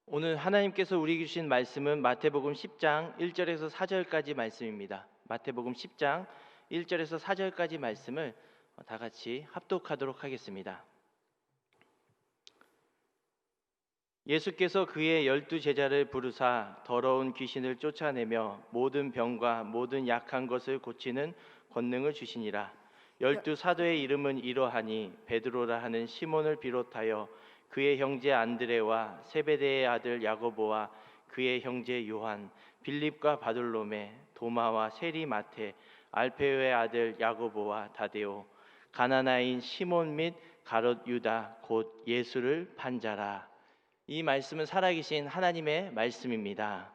오늘 하나님께서 우리에게 주신 말씀은 마태복음 10장 1절에서 4절까지 말씀입니다. 마태복음 10장 1절에서 4절까지 말씀을 다 같이 합독하도록 하겠습니다. 예수께서 그의 12제자를 부르사 더러운 귀신을 쫓아내며 모든 병과 모든 약한 것을 고치는 권능을 주시니라. 12사도의 이름은 이러하니 베드로라 하는 시몬을 비롯하여 그의 형제 안드레와 세베대의 아들 야고보와 그의 형제 요한, 빌립과 바돌로메, 도마와 세리 마테, 알페오의 아들 야고보와 다데오, 가나나인 시몬 및 가롯 유다 곧 예수를 판 자라. 이 말씀은 살아계신 하나님의 말씀입니다.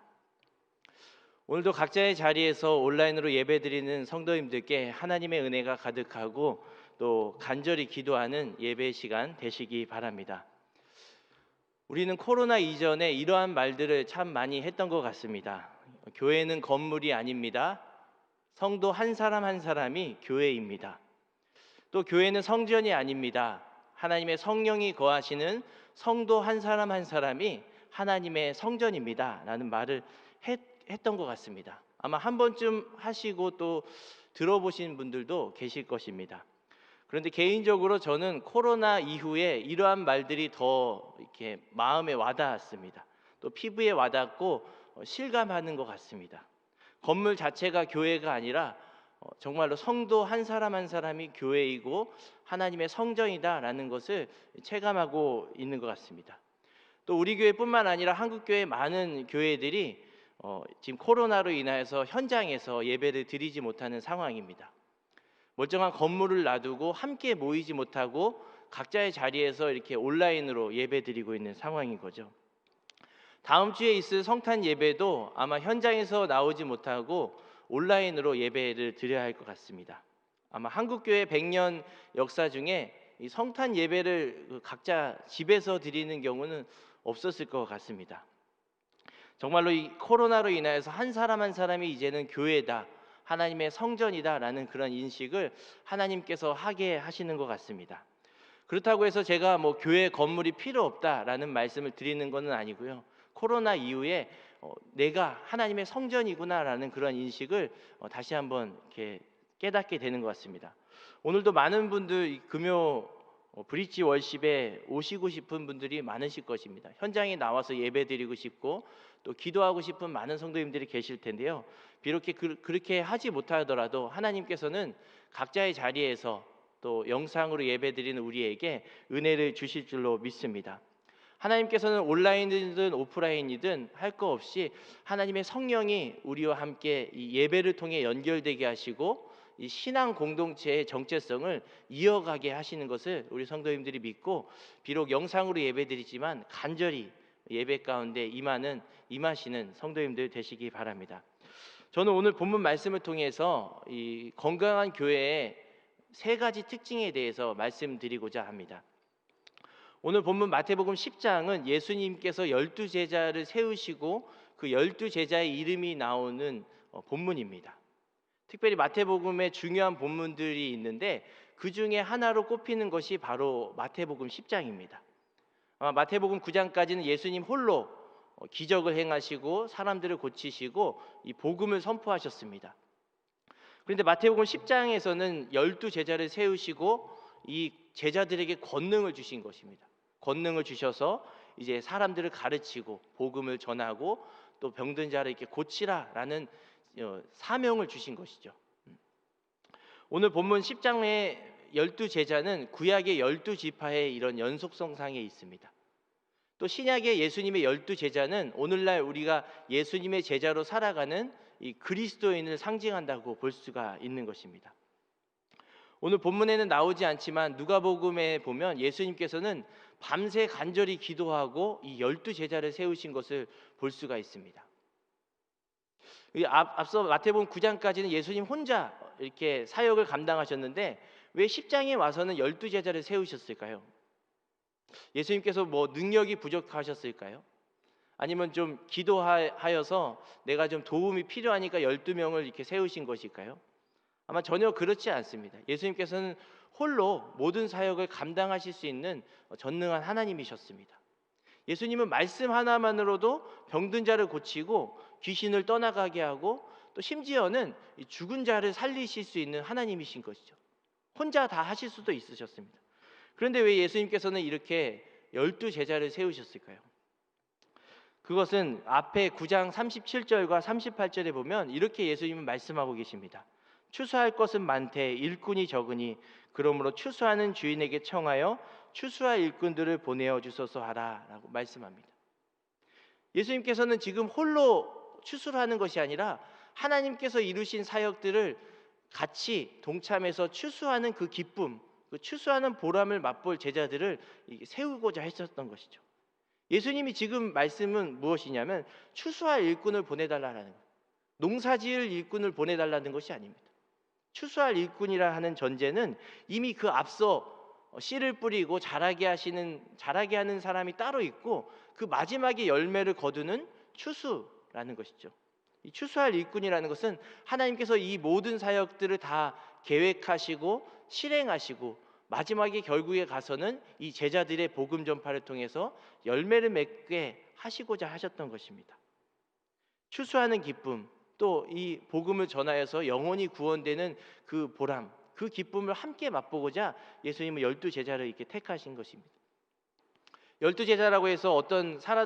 오늘도 각자의 자리에서 온라인으로 예배드리는 성도님들께 하나님의 은혜가 가득하고 또 간절히 기도하는 예배 시간 되시기 바랍니다. 우리는 코로나 이전에 이러한 말들을 참 많이 했던 것 같습니다. 교회는 건물이 아닙니다. 성도 한 사람 한 사람이 교회입니다. 또 교회는 성전이 아닙니다. 하나님의 성령이 거하시는 성도 한 사람 한 사람이 하나님의 성전입니다 라는 말을 했던 것 같습니다. 아마 한 번쯤 하시고 또 들어보신 분들도 계실 것입니다. 그런데 개인적으로 저는 코로나 이후에 이러한 말들이 더 이렇게 마음에 와닿았습니다. 또 피부에 와닿고 실감하는 것 같습니다. 건물 자체가 교회가 아니라 정말로 성도 한 사람 한 사람이 교회이고 하나님의 성전이다라는 것을 체감하고 있는 것 같습니다. 또 우리 교회뿐만 아니라 한국교회 많은 교회들이 지금 코로나로 인하여서 현장에서 예배를 드리지 못하는 상황입니다. 멀쩡한 건물을 놔두고 함께 모이지 못하고 각자의 자리에서 이렇게 온라인으로 예배드리고 있는 상황인 거죠. 다음 주에 있을 성탄 예배도 아마 현장에서 나오지 못하고 온라인으로 예배를 드려야 할 것 같습니다. 아마 한국교회 100년 역사 중에 이 성탄 예배를 각자 집에서 드리는 경우는 없었을 것 같습니다. 정말로 이 코로나로 인하여서 한 사람 한 사람이 이제는 교회다, 하나님의 성전이다라는 그런 인식을 하나님께서 하게 하시는 것 같습니다. 그렇다고 해서 제가 뭐 교회 건물이 필요 없다라는 말씀을 드리는 것은 아니고요. 코로나 이후에 내가 하나님의 성전이구나라는 그런 인식을 다시 한번 이렇게 깨닫게 되는 것 같습니다. 오늘도 많은 분들 금요 브릿지 월십에 오시고 싶은 분들이 많으실 것입니다. 현장에 나와서 예배드리고 싶고 또 기도하고 싶은 많은 성도님들이 계실 텐데요. 비록 그렇게 하지 못하더라도 하나님께서는 각자의 자리에서 또 영상으로 예배드리는 우리에게 은혜를 주실 줄로 믿습니다. 하나님께서는 온라인이든 오프라인이든 할 거 없이 하나님의 성령이 우리와 함께 이 예배를 통해 연결되게 하시고 이 신앙 공동체의 정체성을 이어가게 하시는 것을 우리 성도님들이 믿고, 비록 영상으로 예배드리지만 간절히 예배 가운데 임하시는 성도님들 되시기 바랍니다. 저는 오늘 본문 말씀을 통해서 이 건강한 교회의 세 가지 특징에 대해서 말씀드리고자 합니다. 오늘 본문 마태복음 10장은 예수님께서 12제자를 세우시고 그 12제자의 이름이 나오는 본문입니다. 특별히 마태복음에 중요한 본문들이 있는데 그 중에 하나로 꼽히는 것이 바로 마태복음 10장입니다. 마태복음 9장까지는 예수님 홀로 기적을 행하시고 사람들을 고치시고 이 복음을 선포하셨습니다. 그런데 마태복음 10장에서는 12제자를 세우시고 이 제자들에게 권능을 주신 것입니다. 권능을 주셔서 이제 사람들을 가르치고 복음을 전하고 또 병든 자를 이렇게 고치라라는 사명을 주신 것이죠. 오늘 본문 10장의 12제자는 구약의 12지파의 이런 연속성상에 있습니다. 또 신약의 예수님의 12제자는 오늘날 우리가 예수님의 제자로 살아가는 이 그리스도인을 상징한다고 볼 수가 있는 것입니다. 오늘 본문에는 나오지 않지만 누가복음에 보면 예수님께서는 밤새 간절히 기도하고 이 12제자를 세우신 것을 볼 수가 있습니다. 앞서 마태복음 9장까지는 예수님 혼자 이렇게 사역을 감당하셨는데 왜 10장에 와서는 12제자를 세우셨을까요? 예수님께서 뭐 능력이 부족하셨을까요? 아니면 좀 기도하여서 내가 좀 도움이 필요하니까 12명을 이렇게 세우신 것일까요? 아마 전혀 그렇지 않습니다. 예수님께서는 홀로 모든 사역을 감당하실 수 있는 전능한 하나님이셨습니다. 예수님은 말씀 하나만으로도 병든 자를 고치고 귀신을 떠나가게 하고 또 심지어는 이 죽은 자를 살리실 수 있는 하나님이신 것이죠. 혼자 다 하실 수도 있으셨습니다. 그런데 왜 예수님께서는 이렇게 12제자를 세우셨을까요? 그것은 앞에 9장 37절과 38절에 보면 이렇게 예수님은 말씀하고 계십니다. 추수할 것은 많되 일꾼이 적으니 그러므로 추수하는 주인에게 청하여 추수할 일꾼들을 보내어 주소서 하라 라고 말씀합니다. 예수님께서는 지금 홀로 추수를 하는 것이 아니라 하나님께서 이루신 사역들을 같이 동참해서 추수하는 그 기쁨, 그 추수하는 보람을 맛볼 제자들을 세우고자 했었던 것이죠. 예수님이 지금 말씀은 무엇이냐면 추수할 일꾼을 보내달라는 거예요. 농사지을 일꾼을 보내달라는 것이 아닙니다. 추수할 일꾼이라 하는 전제는 이미 그 앞서 씨를 뿌리고 자라게 하는 사람이 따로 있고 그 마지막에 열매를 거두는 추수라는 것이죠. 이 추수할 일꾼이라는 것은 하나님께서 이 모든 사역들을 다 계획하시고 실행하시고 마지막에 결국에 가서는 이 제자들의 복음 전파를 통해서 열매를 맺게 하시고자 하셨던 것입니다. 추수하는 기쁨, 또 이 복음을 전하여서 영혼이 구원되는 그 보람, 그 기쁨을 함께 맛보고자 예수님은 12제자를 이렇게 택하신 것입니다. 12제자라고 해서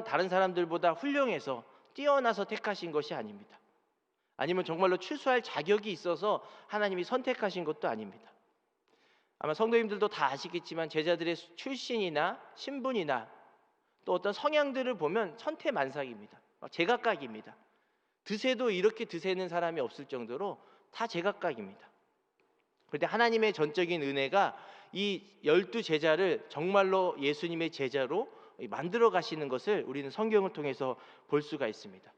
다른 사람들보다 훌륭해서 뛰어나서 택하신 것이 아닙니다. 아니면 정말로 추수할 자격이 있어서 하나님이 선택하신 것도 아닙니다. 아마 성도님들도 다 아시겠지만 제자들의 출신이나 신분이나 또 어떤 성향들을 보면 천태만상입니다. 제각각입니다. 드세도 이렇게 드세는 사람이 없을 정도로 다 제각각입니다. 그런데 하나님의 전적인 은혜가 이 12제자를 정말로 예수님의 제자로 만들어 가시는 것을 우리는 성경을 통해서 볼 수가 있습니다.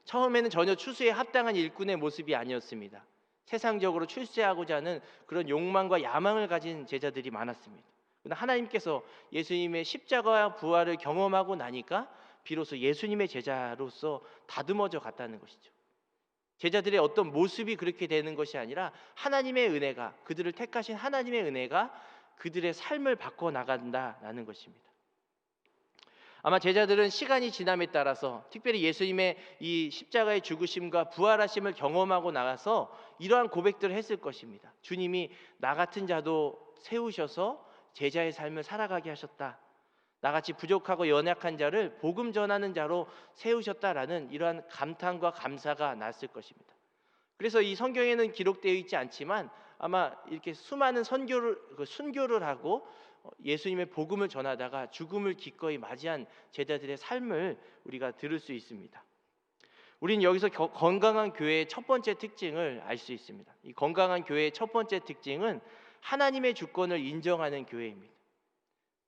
처음에는 전혀 추수에 합당한 일꾼의 모습이 아니었습니다. 세상적으로 출세하고자 하는 그런 욕망과 야망을 가진 제자들이 많았습니다. 그러나 하나님께서 예수님의 십자가와 부활을 경험하고 나니까 비로소 예수님의 제자로서 다듬어져 갔다는 것이죠. 제자들의 어떤 모습이 그렇게 되는 것이 아니라 하나님의 은혜가, 그들을 택하신 하나님의 은혜가 그들의 삶을 바꿔 나간다라는 것입니다. 아마 제자들은 시간이 지남에 따라서 특별히 예수님의 이 십자가의 죽으심과 부활하심을 경험하고 나가서 이러한 고백들을 했을 것입니다. 주님이 나 같은 자도 세우셔서 제자의 삶을 살아가게 하셨다. 나같이 부족하고 연약한 자를 복음 전하는 자로 세우셨다라는 이러한 감탄과 감사가 났을 것입니다. 그래서 이 성경에는 기록되어 있지 않지만 아마 이렇게 수많은 순교를 하고 예수님의 복음을 전하다가 죽음을 기꺼이 맞이한 제자들의 삶을 우리가 들을 수 있습니다. 우리는 여기서 건강한 교회의 첫 번째 특징을 알 수 있습니다. 이 건강한 교회의 첫 번째 특징은 하나님의 주권을 인정하는 교회입니다.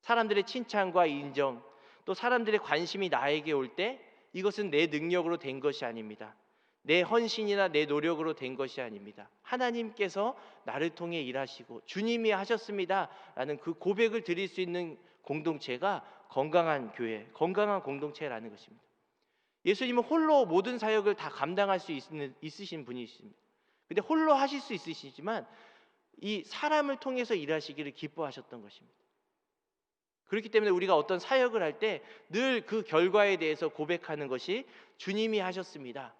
사람들의 칭찬과 인정, 또 사람들의 관심이 나에게 올 때 이것은 내 능력으로 된 것이 아닙니다. 내 헌신이나 내 노력으로 된 것이 아닙니다. 하나님께서 나를 통해 일하시고 주님이 하셨습니다 라는 그 고백을 드릴 수 있는 공동체가 건강한 교회, 건강한 공동체라는 것입니다. 예수님은 홀로 모든 사역을 다 감당할 수 있으신 분이십니다. 근데 홀로 하실 수 있으시지만 이 사람을 통해서 일하시기를 기뻐하셨던 것입니다. 그렇기 때문에 우리가 어떤 사역을 할 때 늘 그 결과에 대해서 고백하는 것이 주님이 하셨습니다.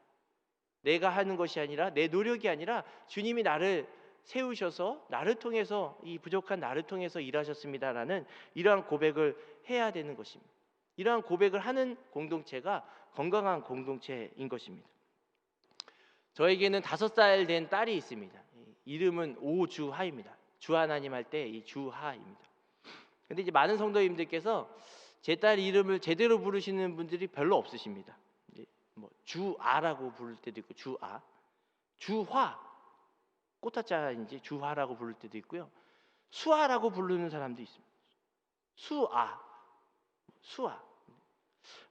내가 하는 것이 아니라 내 노력이 아니라 주님이 나를 세우셔서 나를 통해서 이 부족한 나를 통해서 일하셨습니다라는 이러한 고백을 해야 되는 것입니다. 이러한 고백을 하는 공동체가 건강한 공동체인 것입니다. 저에게는 5살 된 딸이 있습니다. 이름은 오주하입니다. 주하나님 할 때 이 주하입니다. 근데 이제 많은 성도님들께서 제 딸 이름을 제대로 부르시는 분들이 별로 없으십니다. 뭐 주아라고 부를 때도 있고 주아, 주화, 꽃화자인지 주화라고 부를 때도 있고요. 수아라고 부르는 사람도 있습니다. 수아.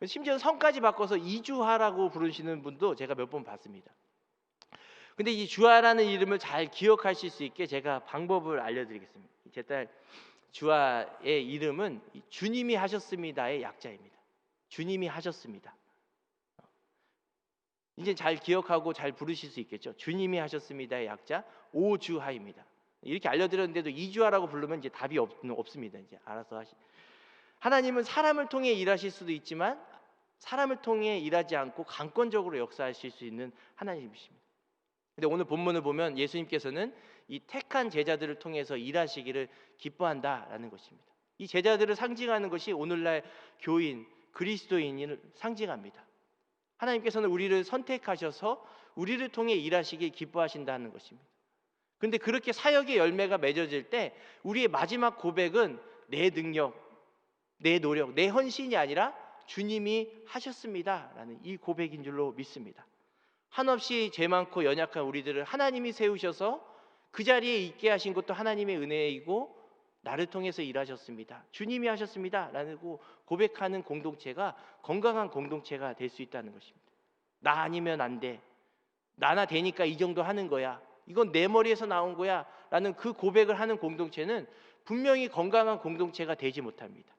심지어 성까지 바꿔서 이주하라고 부르시는 분도 제가 몇 번 봤습니다. 근데 이 주아라는 이름을 잘 기억하실 수 있게 제가 방법을 알려드리겠습니다. 제 딸 주아의 이름은 주님이 하셨습니다의 약자입니다. 주님이 하셨습니다. 이제 잘 기억하고 잘 부르실 수 있겠죠. 주님이 하셨습니다의 약자 오주하입니다. 이렇게 알려드렸는데도 이주하라고 부르면 이제 답이 없습니다. 이제 알아서 하나님은 사람을 통해 일하실 수도 있지만 사람을 통해 일하지 않고 강권적으로 역사하실 수 있는 하나님이십니다. 근데 오늘 본문을 보면 예수님께서는 이 택한 제자들을 통해서 일하시기를 기뻐한다라는 것입니다. 이 제자들을 상징하는 것이 오늘날 교인, 그리스도인을 상징합니다. 하나님께서는 우리를 선택하셔서 우리를 통해 일하시길 기뻐하신다는 것입니다. 그런데 그렇게 사역의 열매가 맺어질 때 우리의 마지막 고백은 내 능력, 내 노력, 내 헌신이 아니라 주님이 하셨습니다라는 이 고백인 줄로 믿습니다. 한없이 죄 많고 연약한 우리들을 하나님이 세우셔서 그 자리에 있게 하신 것도 하나님의 은혜이고 나를 통해서 일하셨습니다, 주님이 하셨습니다 라고 고백하는 공동체가 건강한 공동체가 될 수 있다는 것입니다. 나 아니면 안 돼, 나나 되니까 이 정도 하는 거야, 이건 내 머리에서 나온 거야 라는 그 고백을 하는 공동체는 분명히 건강한 공동체가 되지 못합니다.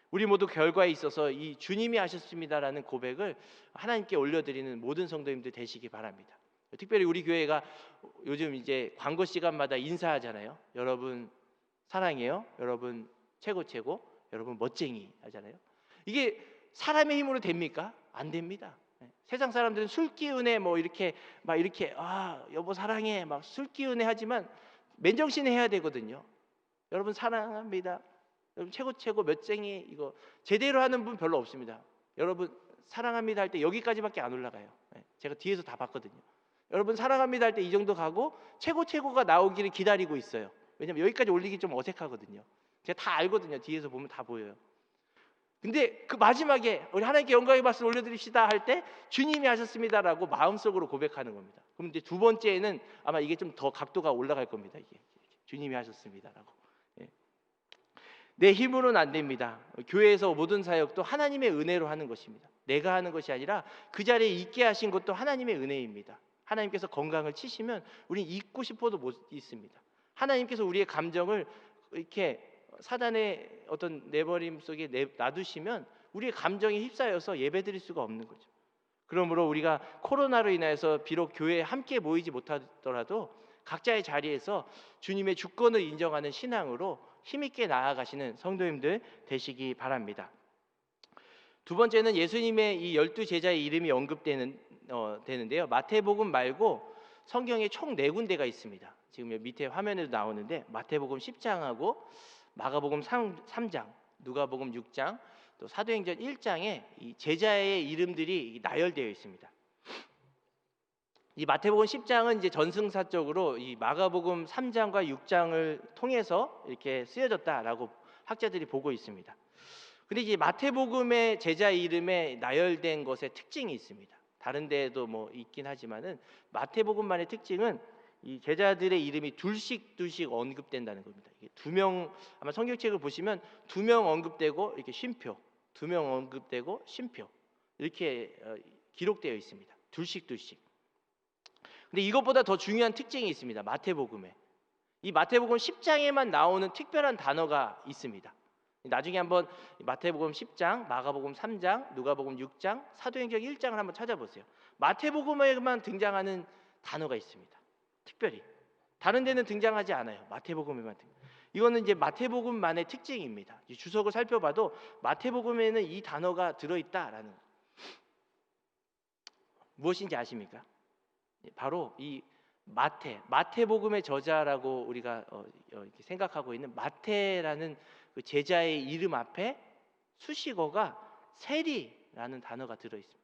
우리 모두 결과에 있어서 이 주님이 하셨습니다라는 고백을 하나님께 올려드리는 모든 성도님들 되시기 바랍니다. 특별히 우리 교회가 요즘 이제 광고 시간마다 인사하잖아요. 여러분 사랑해요, 여러분 최고 최고, 여러분 멋쟁이 하잖아요. 이게 사람의 힘으로 됩니까? 안 됩니다. 세상 사람들은 술 기운에 뭐 이렇게 막 이렇게 여보 사랑해 막 술 기운에 하지만 맨정신에 해야 되거든요. 여러분 사랑합니다, 여러분 최고 최고 멋쟁이, 이거 제대로 하는 분 별로 없습니다. 여러분 사랑합니다 할 때 여기까지밖에 안 올라가요. 제가 뒤에서 다 봤거든요. 여러분 사랑합니다 할 때 이 정도 가고 최고 최고가 나오기를 기다리고 있어요. 왜냐면 여기까지 올리기 좀 어색하거든요. 제가 다 알거든요. 뒤에서 보면 다 보여요. 근데 그 마지막에 우리 하나님께 영광의 박수를 올려드립시다 할 때 주님이 하셨습니다라고 마음속으로 고백하는 겁니다. 그럼 이제 두 번째는 아마 이게 좀 더 각도가 올라갈 겁니다. 이게 주님이 하셨습니다라고. 내 힘으로는 안 됩니다. 교회에서 모든 사역도 하나님의 은혜로 하는 것입니다. 내가 하는 것이 아니라 그 자리에 있게 하신 것도 하나님의 은혜입니다. 하나님께서 건강을 치시면 우리는 잊고 싶어도 못 잊습니다. 하나님께서 우리의 감정을 이렇게 사단의 어떤 내버림 속에 놔두시면 우리의 감정에 휩싸여서 예배드릴 수가 없는 거죠. 그러므로 우리가 코로나로 인해서 비록 교회에 함께 모이지 못하더라도 각자의 자리에서 주님의 주권을 인정하는 신앙으로 힘있게 나아가시는 성도님들 되시기 바랍니다. 두 번째는 예수님의 이 12제자의 이름이 언급되는데요. 마태복음 말고 성경에 총 4군데가 있습니다. 지금 밑에 화면에도 나오는데 마태복음 10장하고 마가복음 3장, 누가복음 6장, 또 사도행전 1장에 이 제자의 이름들이 나열되어 있습니다. 이 마태복음 10장은 이제 전승사적으로 이 마가복음 3장과 6장을 통해서 이렇게 쓰여졌다라고 학자들이 보고 있습니다. 근데 이제 마태복음의 제자 이름에 나열된 것의 특징이 있습니다. 다른 데에도 뭐 있긴 하지만은 마태복음만의 특징은 이 제자들의 이름이 둘씩 언급된다는 겁니다. 이게 2명, 아마 성경책을 보시면 2명 언급되고 이렇게 쉼표, 2명 언급되고 쉼표 이렇게 기록되어 있습니다. 둘씩. 근데 이것보다 더 중요한 특징이 있습니다. 마태복음에 이 마태복음 10장에만 나오는 특별한 단어가 있습니다. 나중에 한번 마태복음 10장, 마가복음 3장, 누가복음 6장, 사도행전 1장을 한번 찾아보세요. 마태복음에만 등장하는 단어가 있습니다. 특별히 다른 데는 등장하지 않아요. 마태복음에만 이거는 이제 마태복음만의 특징입니다. 주석을 살펴봐도 마태복음에는 이 단어가 들어있다라는 무엇인지 아십니까? 바로 이 마태복음의 저자라고 우리가 이렇게 생각하고 있는 마태라는 그 제자의 이름 앞에 수식어가 세리라는 단어가 들어있습니다.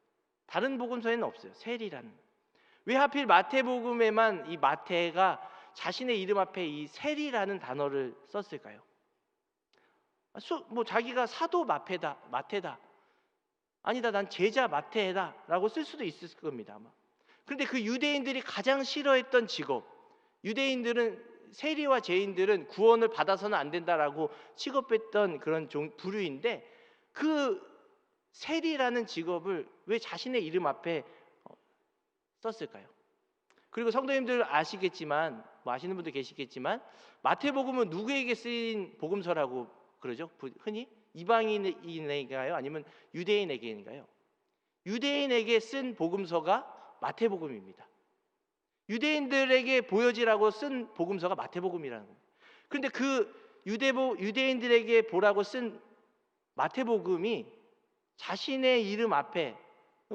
다른 복음서에는 없어요. 세리라는. 왜 하필 마태복음에만 이 마태가 자신의 이름 앞에 이 세리라는 단어를 썼을까요? 뭐 자기가 사도 마태다, 아니다 난 제자 마태다라고 쓸 수도 있을 겁니다 아마. 그런데 그 유대인들이 가장 싫어했던 직업, 유대인들은 세리와 죄인들은 구원을 받아서는 안 된다라고 취급했던 그런 부류인데 그 세리라는 직업을 왜 자신의 이름 앞에 썼을까요? 그리고 성도님들 아시겠지만 뭐 아시는 분도 계시겠지만 마태복음은 누구에게 쓰인 복음서라고 그러죠? 흔히 이방인에게인가요? 아니면 유대인에게인가요? 유대인에게 쓴 복음서가 마태복음입니다. 유대인들에게 보여지라고 쓴 복음서가 마태복음이라는 겁니다. 그런데 그 유대인들에게 보라고 쓴 마태복음이 자신의 이름 앞에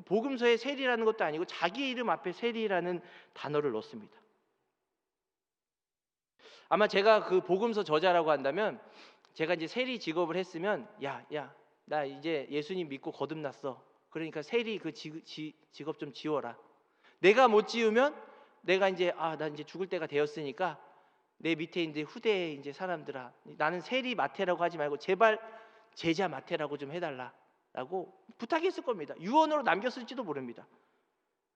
복음서에 세리라는 것도 아니고 자기 이름 앞에 세리라는 단어를 넣습니다. 아마 제가 그 복음서 저자라고 한다면 제가 이제 세리 직업을 했으면 야, 나 이제 예수님 믿고 거듭났어. 그러니까 세리 그 직업 좀 지워라. 내가 못 지우면 내가 이제 나 이제 죽을 때가 되었으니까 내 밑에 이제 후대 이제 사람들아, 나는 세리 마태라고 하지 말고 제발 제자 마태라고 좀 해달라라고 부탁했을 겁니다. 유언으로 남겼을지도 모릅니다.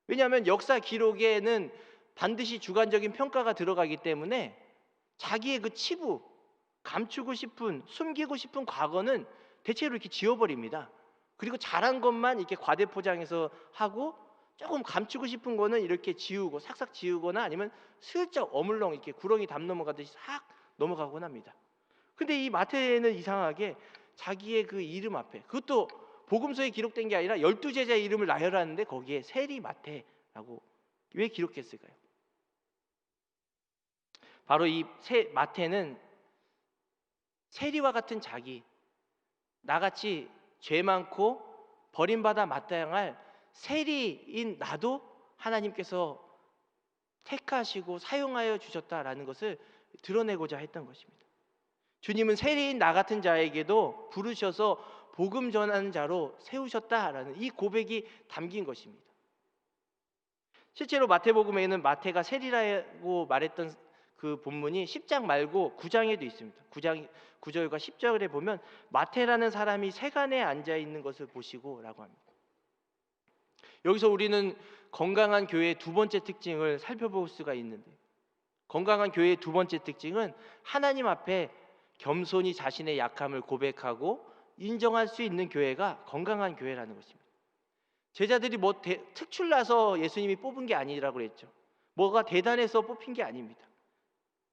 왜냐하면 역사 기록에는 반드시 주관적인 평가가 들어가기 때문에 자기의 그 치부, 감추고 싶은, 숨기고 싶은 과거는 대체로 이렇게 지워버립니다. 그리고 잘한 것만 이렇게 과대포장해서 하고 조금 감추고 싶은 거는 이렇게 지우고 싹싹 지우거나 아니면 슬쩍 어물렁 이렇게 구렁이 담 넘어가듯이 싹 넘어가곤 합니다. 근데 이 마태는 이상하게 자기의 그 이름 앞에, 그것도 복음서에 기록된 게 아니라 12제자의 이름을 나열하는데 거기에 세리 마태라고 왜 기록했을까요? 바로 이 마태는 세리와 같은 자기, 나같이 죄 많고 버림받아 마땅할 할 세리인 나도 하나님께서 택하시고 사용하여 주셨다라는 것을 드러내고자 했던 것입니다. 주님은 세리인 나 같은 자에게도 부르셔서 복음 전하는 자로 세우셨다라는 이 고백이 담긴 것입니다. 실제로 마태복음에는 마태가 세리라고 말했던 그 본문이 10장 말고 9장에도 있습니다. 9장 9절과 10절에 보면 마태라는 사람이 세간에 앉아 있는 것을 보시고 라고 합니다. 여기서 우리는 건강한 교회의 두 번째 특징을 살펴볼 수가 있는데, 건강한 교회의 두 번째 특징은 하나님 앞에 겸손히 자신의 약함을 고백하고 인정할 수 있는 교회가 건강한 교회라는 것입니다. 제자들이 뭐 특출나서 예수님이 뽑은 게 아니라고 그랬죠. 뭐가 대단해서 뽑힌 게 아닙니다.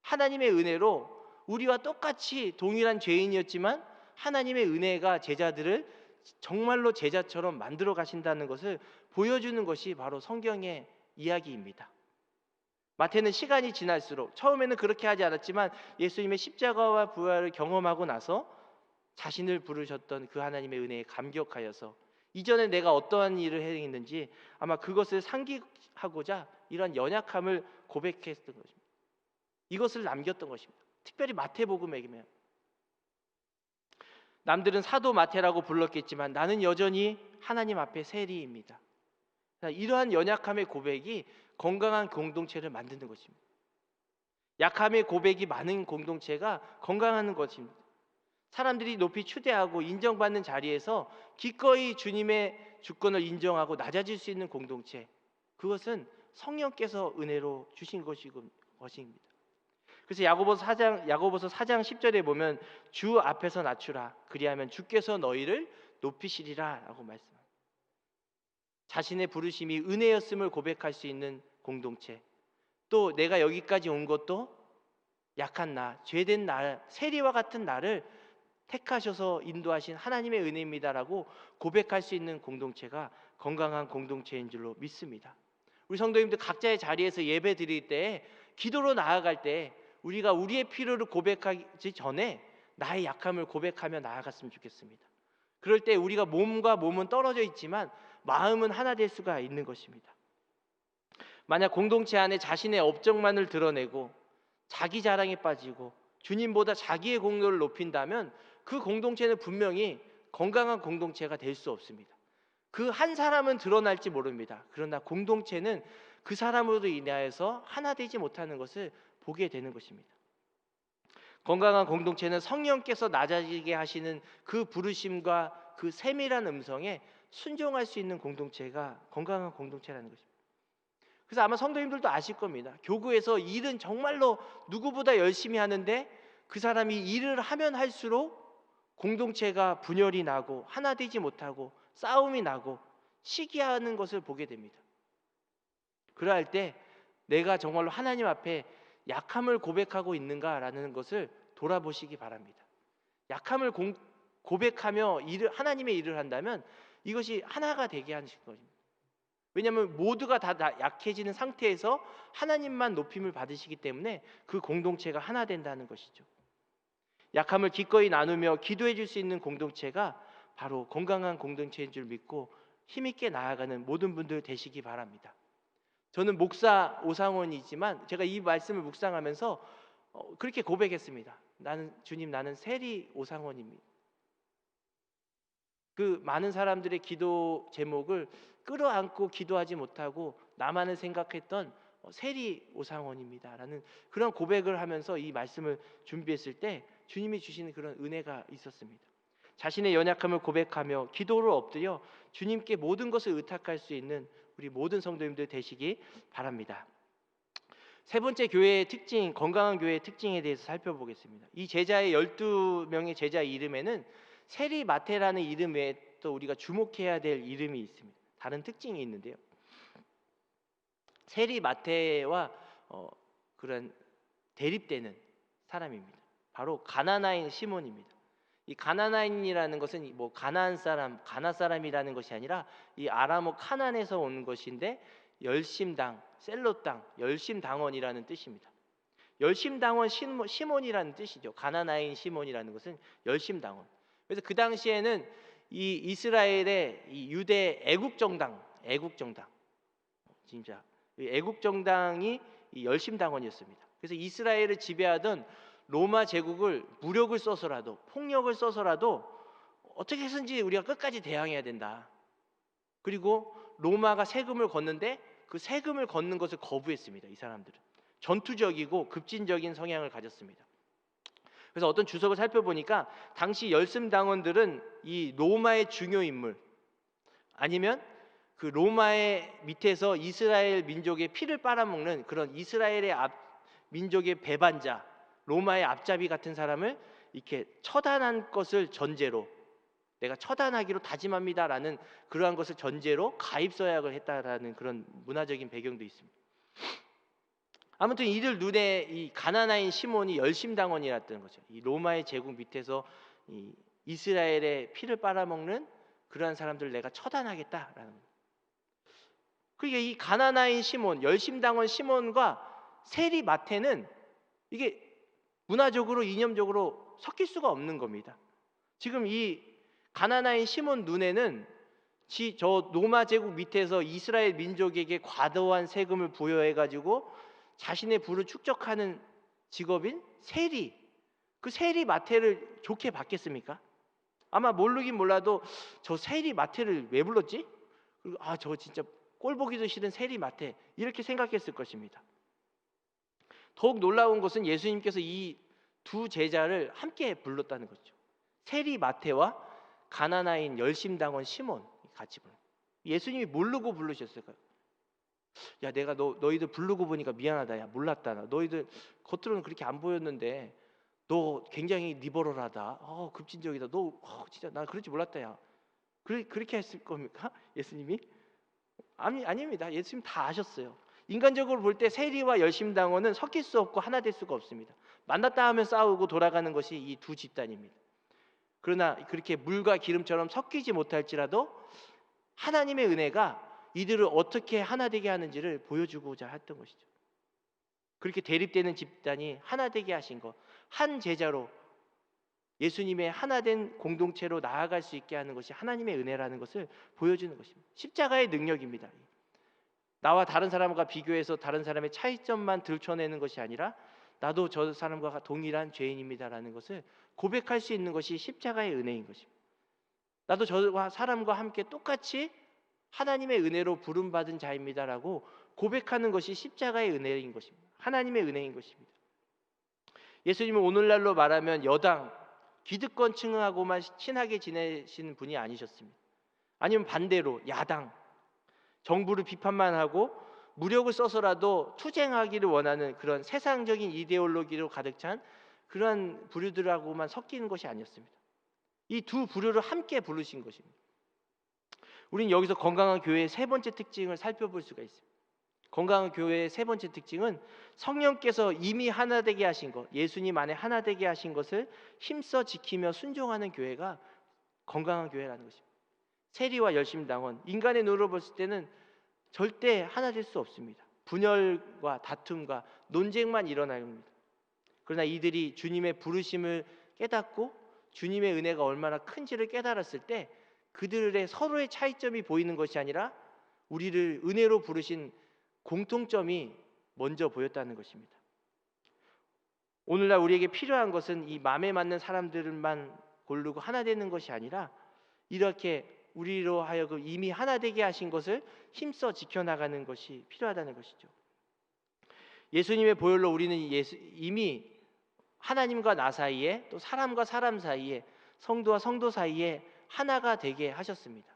하나님의 은혜로 우리와 똑같이 동일한 죄인이었지만 하나님의 은혜가 제자들을 정말로 제자처럼 만들어 가신다는 것을 보여주는 것이 바로 성경의 이야기입니다. 마태는 시간이 지날수록, 처음에는 그렇게 하지 않았지만 예수님의 십자가와 부활을 경험하고 나서 자신을 부르셨던 그 하나님의 은혜에 감격하여서 이전에 내가 어떠한 일을 행했는지 아마 그것을 상기하고자 이런 연약함을 고백했던 것입니다. 이것을 남겼던 것입니다. 특별히 마태복음에게면 남들은 사도 마태라고 불렀겠지만 나는 여전히 하나님 앞에 세리입니다. 이러한 연약함의 고백이 건강한 공동체를 만드는 것입니다. 약함의 고백이 많은 공동체가 건강한 것입니다. 사람들이 높이 추대하고 인정받는 자리에서 기꺼이 주님의 주권을 인정하고 낮아질 수 있는 공동체, 그것은 성령께서 은혜로 주신 것입니다. 그래서 야고보서 4장 10절에 보면 주 앞에서 낮추라, 그리하면 주께서 너희를 높이시리라 라고 말씀합니다. 자신의 부르심이 은혜였음을 고백할 수 있는 공동체, 또 내가 여기까지 온 것도 약한 나, 죄된 나, 세리와 같은 나를 택하셔서 인도하신 하나님의 은혜입니다라고 고백할 수 있는 공동체가 건강한 공동체인 줄로 믿습니다. 우리 성도님들 각자의 자리에서 예배 드릴 때, 기도로 나아갈 때 우리가 우리의 필요를 고백하기 전에 나의 약함을 고백하며 나아갔으면 좋겠습니다. 그럴 때 우리가 몸과 몸은 떨어져 있지만 마음은 하나 될 수가 있는 것입니다. 만약 공동체 안에 자신의 업적만을 드러내고 자기 자랑에 빠지고 주님보다 자기의 공로를 높인다면 그 공동체는 분명히 건강한 공동체가 될 수 없습니다. 그 한 사람은 드러날지 모릅니다. 그러나 공동체는 그 사람으로 인하여서 하나 되지 못하는 것을 보게 되는 것입니다. 건강한 공동체는 성령께서 낮아지게 하시는 그 부르심과 그 세밀한 음성에 순종할 수 있는 공동체가 건강한 공동체라는 것입니다. 그래서 아마 성도님들도 아실 겁니다. 교구에서 일은 정말로 누구보다 열심히 하는데 그 사람이 일을 하면 할수록 공동체가 분열이 나고 하나 되지 못하고 싸움이 나고 시기하는 것을 보게 됩니다. 그러할 때 내가 정말로 하나님 앞에 약함을 고백하고 있는가라는 것을 돌아보시기 바랍니다. 약함을 고백하며 하나님의 일을 한다면 이것이 하나가 되게 하는 것입니다. 왜냐하면 모두가 다 약해지는 상태에서 하나님만 높임을 받으시기 때문에 그 공동체가 하나 된다는 것이죠. 약함을 기꺼이 나누며 기도해 줄 수 있는 공동체가 바로 건강한 공동체인 줄 믿고 힘있게 나아가는 모든 분들 되시기 바랍니다. 저는 목사 오상원이지만 제가 이 말씀을 묵상하면서 그렇게 고백했습니다. 주님, 나는 세리 오상원입니다. 그 많은 사람들의 기도 제목을 끌어안고 기도하지 못하고 나만을 생각했던 세리 오상원입니다라는 그런 고백을 하면서 이 말씀을 준비했을 때 주님이 주시는 그런 은혜가 있었습니다. 자신의 연약함을 고백하며 기도를 엎드려 주님께 모든 것을 의탁할 수 있는 우리 모든 성도님들 되시기 바랍니다. 세 번째 교회의 특징, 건강한 교회의 특징에 대해서 살펴보겠습니다. 이 제자의 12명의 제자 이름에는 세리 마테라는 이름 외에 또 우리가 주목해야 될 이름이 있습니다. 다른 특징이 있는데요. 세리 마테와 그런 대립되는 사람입니다. 바로 가나나인 시몬입니다. 이 가나나인이라는 것은 뭐 가나안 사람, 가나 사람이라는 것이 아니라 이 아람어 카난에서 온 것인데 열심당, 셀로 땅, 열심당원이라는 뜻입니다. 열심당원 시몬이라는 뜻이죠. 가나나인 시몬이라는 것은 열심당원. 그래서 그 당시에는 이 이스라엘의 이 유대 애국정당 진짜 애국정당이 이 열심당원이었습니다. 그래서 이스라엘을 지배하던 로마 제국을 무력을 써서라도 폭력을 써서라도 어떻게 해서든지 우리가 끝까지 대항해야 된다. 그리고 로마가 세금을 걷는데 그 세금을 걷는 것을 거부했습니다. 이 사람들은 전투적이고 급진적인 성향을 가졌습니다. 그래서 어떤 주석을 살펴보니까 당시 열심당원들은 이 로마의 중요 인물 아니면 그 로마의 밑에서 이스라엘 민족의 피를 빨아먹는 그런 이스라엘의 민족의 배반자, 로마의 앞잡이 같은 사람을 이렇게 처단한 것을 전제로 내가 처단하기로 다짐합니다라는 그러한 것을 전제로 가입서약을 했다라는 그런 문화적인 배경도 있습니다. 아무튼 이들 눈에 이 가나나인 시몬이 열심당원이었던 거죠. 이 로마의 제국 밑에서 이 이스라엘의 피를 빨아먹는 그러한 사람들을 내가 처단하겠다라는 거예요. 그러니까 이 가나나인 시몬, 열심당원 시몬과 세리 마태는 이게 문화적으로 이념적으로 섞일 수가 없는 겁니다. 지금 이 가나나인 시몬 눈에는 저 로마 제국 밑에서 이스라엘 민족에게 과도한 세금을 부여해가지고 자신의 부를 축적하는 직업인 세리, 그 세리 마태를 좋게 봤겠습니까? 아마 모르긴 몰라도 저 세리 마태를 왜 불렀지? 그리고 저 진짜 꼴 보기도 싫은 세리 마태 이렇게 생각했을 것입니다. 더욱 놀라운 것은 예수님께서 이 두 제자를 함께 불렀다는 거죠. 세리 마태와 가나나인 열심당원 시몬 같이 불러. 예수님이 모르고 부르셨을까요? 야, 내가 너희들 부르고 보니까 미안하다. 야, 몰랐다. 너희들 겉으로는 그렇게 안 보였는데 너 굉장히 리버럴하다. 급진적이다. 너 진짜 나 그럴 줄 몰랐다. 야. 그렇게 했을 겁니까? 예수님이? 아닙니다. 예수님 다 아셨어요. 인간적으로 볼 때 세리와 열심당원은 섞일 수 없고 하나 될 수가 없습니다. 만났다 하면 싸우고 돌아가는 것이 이 두 집단입니다. 그러나 그렇게 물과 기름처럼 섞이지 못할지라도 하나님의 은혜가 이들을 어떻게 하나 되게 하는지를 보여주고자 했던 것이죠. 그렇게 대립되는 집단이 하나 되게 하신 것, 한 제자로 예수님의 하나된 공동체로 나아갈 수 있게 하는 것이 하나님의 은혜라는 것을 보여주는 것입니다. 십자가의 능력입니다. 나와 다른 사람과 비교해서 다른 사람의 차이점만 들춰내는 것이 아니라 나도 저 사람과 동일한 죄인입니다라는 것을 고백할 수 있는 것이 십자가의 은혜인 것입니다. 나도 저 사람과 함께 똑같이 하나님의 은혜로 부름받은 자입니다라고 고백하는 것이 십자가의 은혜인 것입니다. 하나님의 은혜인 것입니다. 예수님은 오늘날로 말하면 여당, 기득권층하고만 친하게 지내시는 분이 아니셨습니다. 아니면 반대로 야당, 정부를 비판만 하고 무력을 써서라도 투쟁하기를 원하는 그런 세상적인 이데올로기로 가득 찬 그런 부류들하고만 섞이는 것이 아니었습니다. 이 두 부류를 함께 부르신 것입니다. 우리는 여기서 건강한 교회의 세 번째 특징을 살펴볼 수가 있습니다. 건강한 교회의 세 번째 특징은 성령께서 이미 하나 되게 하신 것, 예수님 안에 하나 되게 하신 것을 힘써 지키며 순종하는 교회가 건강한 교회라는 것입니다. 세리와 열심당원, 인간의 눈으로 봤을 때는 절대 하나 될 수 없습니다. 분열과 다툼과 논쟁만 일어납니다. 그러나 이들이 주님의 부르심을 깨닫고 주님의 은혜가 얼마나 큰지를 깨달았을 때 그들의 서로의 차이점이 보이는 것이 아니라 우리를 은혜로 부르신 공통점이 먼저 보였다는 것입니다. 오늘날 우리에게 필요한 것은 이 마음에 맞는 사람들만 고르고 하나 되는 것이 아니라 이렇게 우리로 하여금 이미 하나 되게 하신 것을 힘써 지켜나가는 것이 필요하다는 것이죠. 예수님의 보혈로 우리는 이미 하나님과 나 사이에, 또 사람과 사람 사이에, 성도와 성도 사이에 하나가 되게 하셨습니다.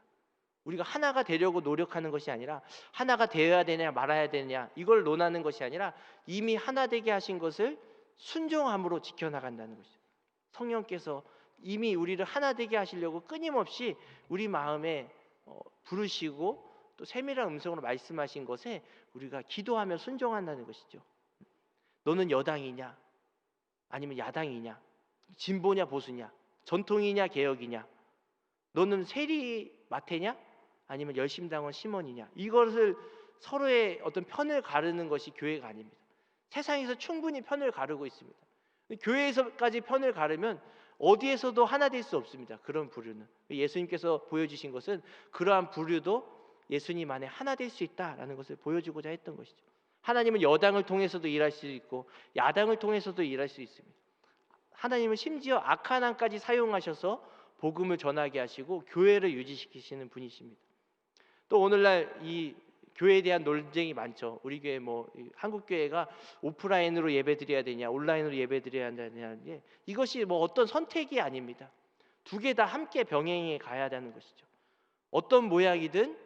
우리가 하나가 되려고 노력하는 것이 아니라, 하나가 되어야 되냐 말아야 되냐 이걸 논하는 것이 아니라 이미 하나 되게 하신 것을 순종함으로 지켜나간다는 것이죠. 성령께서 이미 우리를 하나 되게 하시려고 끊임없이 우리 마음에 부르시고 또 세밀한 음성으로 말씀하신 것에 우리가 기도하며 순종한다는 것이죠. 너는 여당이냐 아니면 야당이냐, 진보냐 보수냐, 전통이냐 개혁이냐, 너는 세리 마태냐 아니면 열심당원 시몬이냐, 이것을 서로의 어떤 편을 가르는 것이 교회가 아닙니다. 세상에서 충분히 편을 가르고 있습니다. 교회에서까지 편을 가르면 어디에서도 하나 될 수 없습니다. 그런 부류는 예수님께서 보여주신 것은 그러한 부류도 예수님 안에 하나 될 수 있다라는 것을 보여주고자 했던 것이죠. 하나님은 여당을 통해서도 일할 수 있고 야당을 통해서도 일할 수 있습니다. 하나님은 심지어 악한 까지 사용하셔서 복음을 전하게 하시고 교회를 유지시키시는 분이십니다. 또 오늘날 이 교회에 대한 논쟁이 많죠. 우리 교회 한국 교회가 오프라인으로 예배드려야 되냐, 온라인으로 예배드려야 되냐는 게 이것이 어떤 선택이 아닙니다. 두 개 다 함께 병행해 가야 하는 것이죠. 어떤 모양이든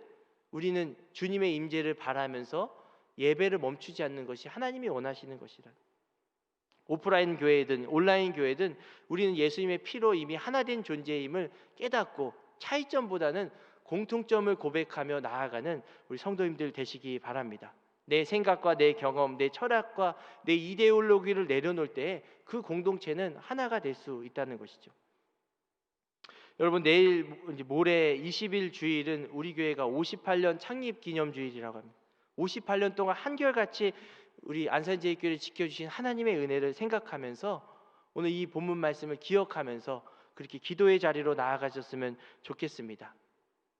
우리는 주님의 임재를 바라면서 예배를 멈추지 않는 것이 하나님이 원하시는 것이라. 오프라인 교회든 온라인 교회든 우리는 예수님의 피로 이미 하나 된 존재임을 깨닫고 차이점보다는 공통점을 고백하며 나아가는 우리 성도님들 되시기 바랍니다. 내 생각과 내 경험, 내 철학과 내 이데올로기를 내려놓을 때 그 공동체는 하나가 될 수 있다는 것이죠. 여러분, 내일 모레 20일 주일은 우리 교회가 58년 창립 기념 주일이라고 합니다. 58년 동안 한결같이 우리 안산제일교회를 지켜주신 하나님의 은혜를 생각하면서 오늘 이 본문 말씀을 기억하면서 그렇게 기도의 자리로 나아가셨으면 좋겠습니다.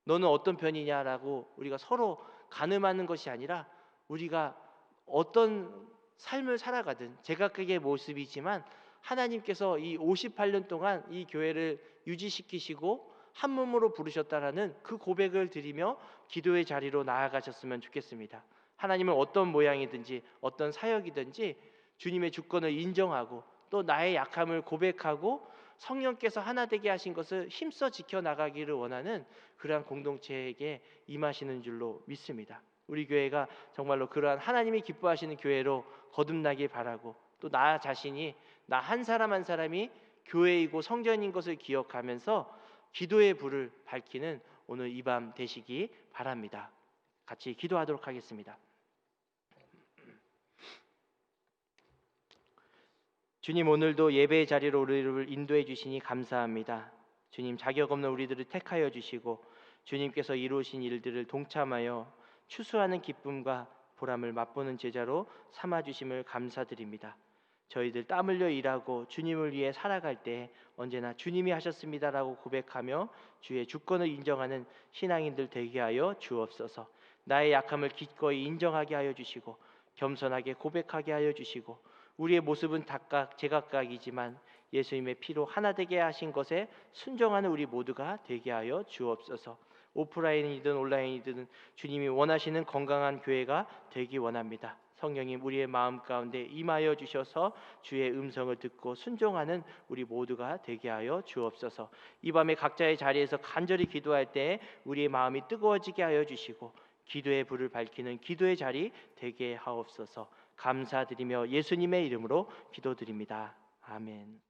너는 어떤 편이냐라고 우리가 서로 가늠하는 것이 아니라 우리가 어떤 삶을 살아가든 제각각의 모습이지만 하나님께서 이 58년 동안 이 교회를 유지시키시고 한 몸으로 부르셨다라는 그 고백을 드리며 기도의 자리로 나아가셨으면 좋겠습니다. 하나님은 어떤 모양이든지 어떤 사역이든지 주님의 주권을 인정하고 또 나의 약함을 고백하고 성령께서 하나 되게 하신 것을 힘써 지켜나가기를 원하는 그러한 공동체에게 임하시는 줄로 믿습니다. 우리 교회가 정말로 그러한 하나님이 기뻐하시는 교회로 거듭나길 바라고 또 나 자신이 나 한 사람 한 사람이 교회이고 성전인 것을 기억하면서 기도의 불을 밝히는 오늘 이 밤 되시기 바랍니다. 같이 기도하도록 하겠습니다. 주님, 오늘도 예배의 자리로 우리를 인도해 주시니 감사합니다. 주님, 자격 없는 우리들을 택하여 주시고 주님께서 이루신 일들을 동참하여 추수하는 기쁨과 보람을 맛보는 제자로 삼아 주심을 감사드립니다. 저희들 땀 흘려 일하고 주님을 위해 살아갈 때 언제나 주님이 하셨습니다라고 고백하며 주의 주권을 인정하는 신앙인들 되게 하여 주옵소서. 나의 약함을 기꺼이 인정하게 하여 주시고 겸손하게 고백하게 하여 주시고 우리의 모습은 제각각이지만 예수님의 피로 하나 되게 하신 것에 순종하는 우리 모두가 되게 하여 주옵소서. 오프라인이든 온라인이든 주님이 원하시는 건강한 교회가 되기 원합니다. 성령님, 우리의 마음 가운데 임하여 주셔서 주의 음성을 듣고 순종하는 우리 모두가 되게 하여 주옵소서. 이 밤에 각자의 자리에서 간절히 기도할 때 우리의 마음이 뜨거워지게 하여 주시고 기도의 불을 밝히는 기도의 자리 되게 하옵소서. 감사드리며 예수님의 이름으로 기도드립니다. 아멘.